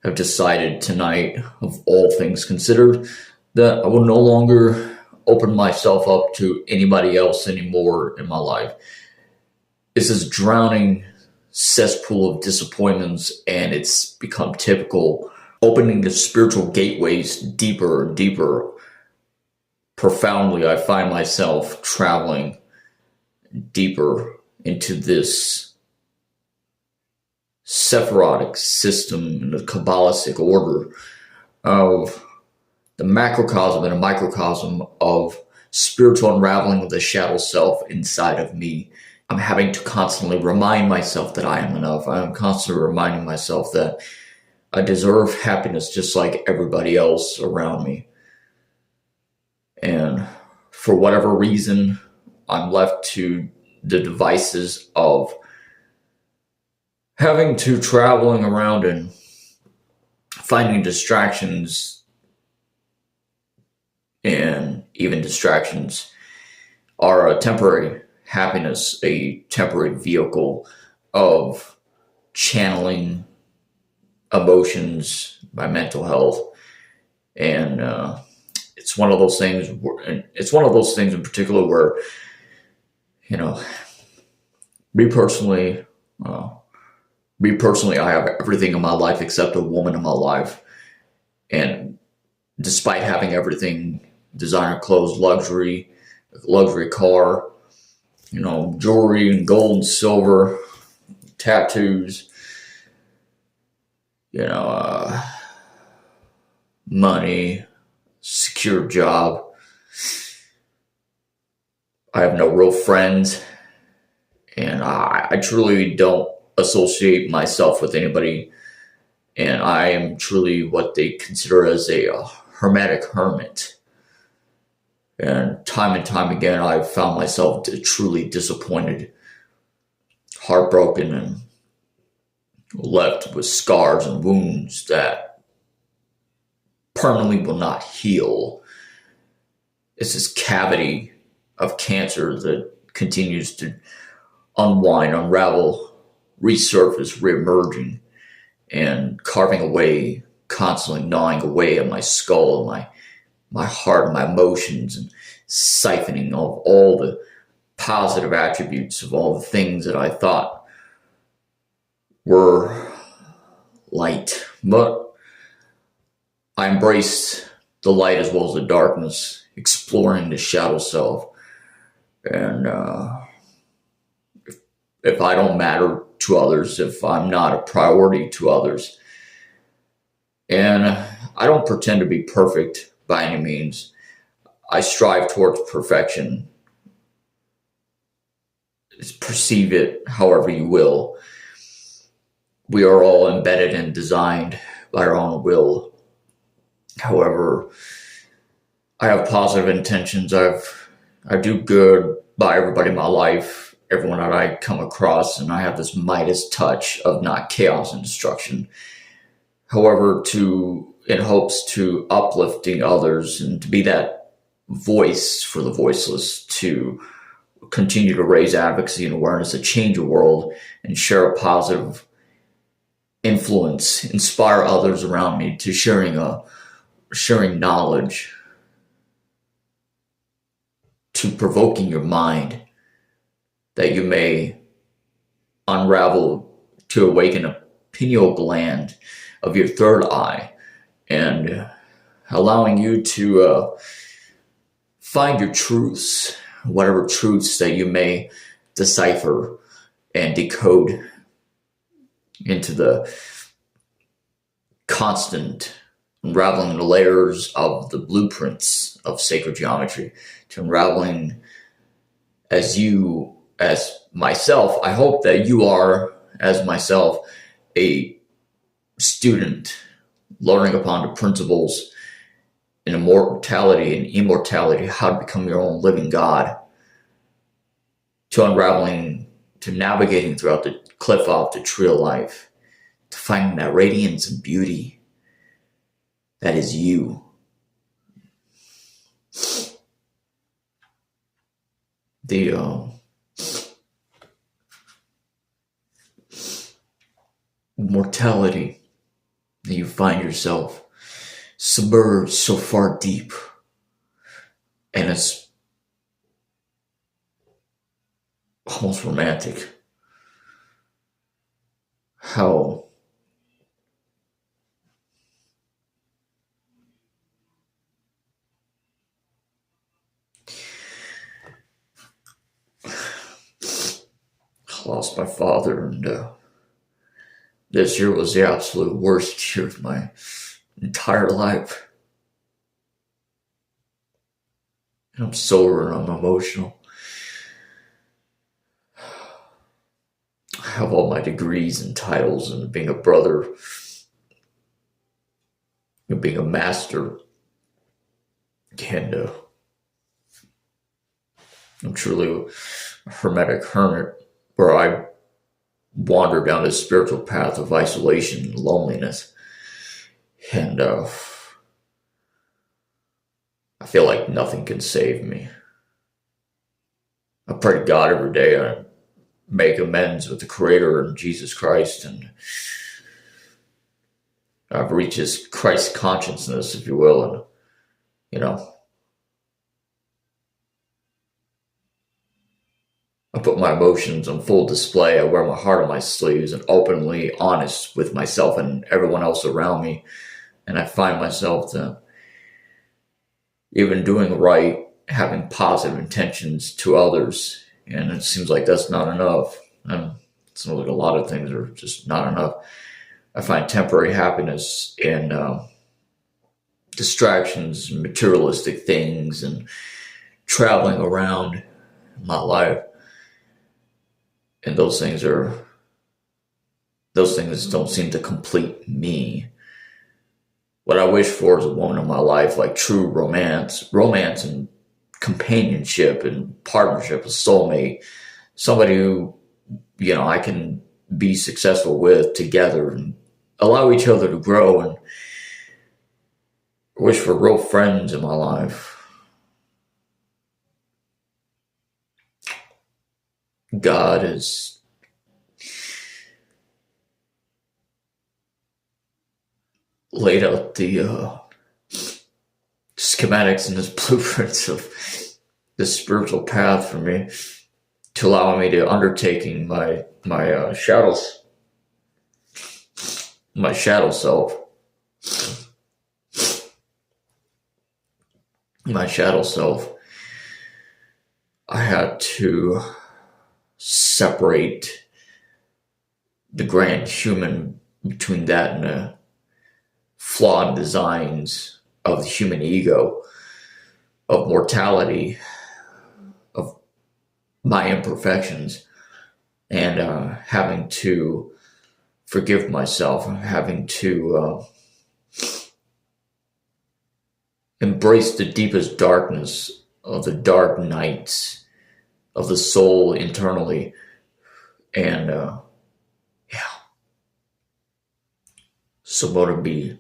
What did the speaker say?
have decided tonight, of all things considered, that I will no longer open myself up to anybody else anymore in my life. It's this drowning cesspool of disappointments, and it's become typical, opening the spiritual gateways deeper and deeper. Profoundly, I find myself traveling deeper into this Sephirotic system and the Kabbalistic order of the macrocosm and a microcosm of spiritual unraveling of the shadow self inside of me. I'm having to constantly remind myself that I am enough. I'm constantly reminding myself that I deserve happiness just like everybody else around me. And for whatever reason, I'm left to the devices of having to traveling around and finding distractions, and even distractions are a temporary happiness, a temporary vehicle of channeling emotions, my mental health. And it's one of those things. It's one of those things in particular where, me personally, I have everything in my life except a woman in my life. And despite having everything, designer clothes, luxury car, jewelry and gold and silver, tattoos, money, secure job. I have no real friends, and I truly don't associate myself with anybody, and I am truly what they consider as a hermetic hermit. And time again, I've found myself truly disappointed, heartbroken, and left with scars and wounds that permanently will not heal. It's this cavity of cancer that continues to unwind, unravel, resurface, reemerging, and carving away, constantly gnawing away at my skull, my heart, and my emotions, and siphoning off all the positive attributes of all the things that I thought were light. But I embraced the light as well as the darkness, exploring the shadow self. And if I don't matter to others, if I'm not a priority to others, and I don't pretend to be perfect by any means. I strive towards perfection. Perceive it however you will. We are all embedded and designed by our own will. However, I have positive intentions. I do good by everybody in my life, everyone that I come across, and I have this Midas touch of not chaos and destruction. However, in hopes to uplifting others and to be that voice for the voiceless, to continue to raise advocacy and awareness, to change the world and share a positive influence, inspire others around me to sharing knowledge, to provoking your mind that you may unravel, to awaken a pineal gland of your third eye, and allowing you to find your truths, whatever truths that you may decipher and decode into the constant unraveling the layers of the blueprints of sacred geometry, to unraveling as myself. I hope that you are, as myself, a student learning upon the principles in immortality and immortality, how to become your own living God, to unraveling, to navigating throughout the cliff off the tree of life, to finding that radiance and beauty that is you. The mortality, and you find yourself submerged so far deep, and it's almost romantic how I lost my father, and this year was the absolute worst year of my entire life. And I'm sober and I'm emotional. I have all my degrees and titles, and being a brother, and being a master, and I'm truly a hermetic hermit, where I wander down this spiritual path of isolation and loneliness. And I feel like nothing can save me. I pray to God every day. I make amends with the Creator and Jesus Christ, and I've reached this Christ consciousness, if you will, and I put my emotions on full display. I wear my heart on my sleeves and openly honest with myself and everyone else around me. And I find myself even doing right, having positive intentions to others. And it seems like that's not enough. And it seems like a lot of things are just not enough. I find temporary happiness in distractions, materialistic things, and traveling around my life. And those things don't seem to complete me. What I wish for is a woman in my life, like true romance and companionship and partnership, a soulmate, somebody who, I can be successful with together and allow each other to grow, and I wish for real friends in my life. God has laid out the schematics and his blueprints of the spiritual path for me, to allow me to undertaking my shadow self. My shadow self. I had to separate the grand human between that and the flawed designs of the human ego, of mortality, of my imperfections, and having to forgive myself, having to embrace the deepest darkness of the dark nights of the soul internally. And so to be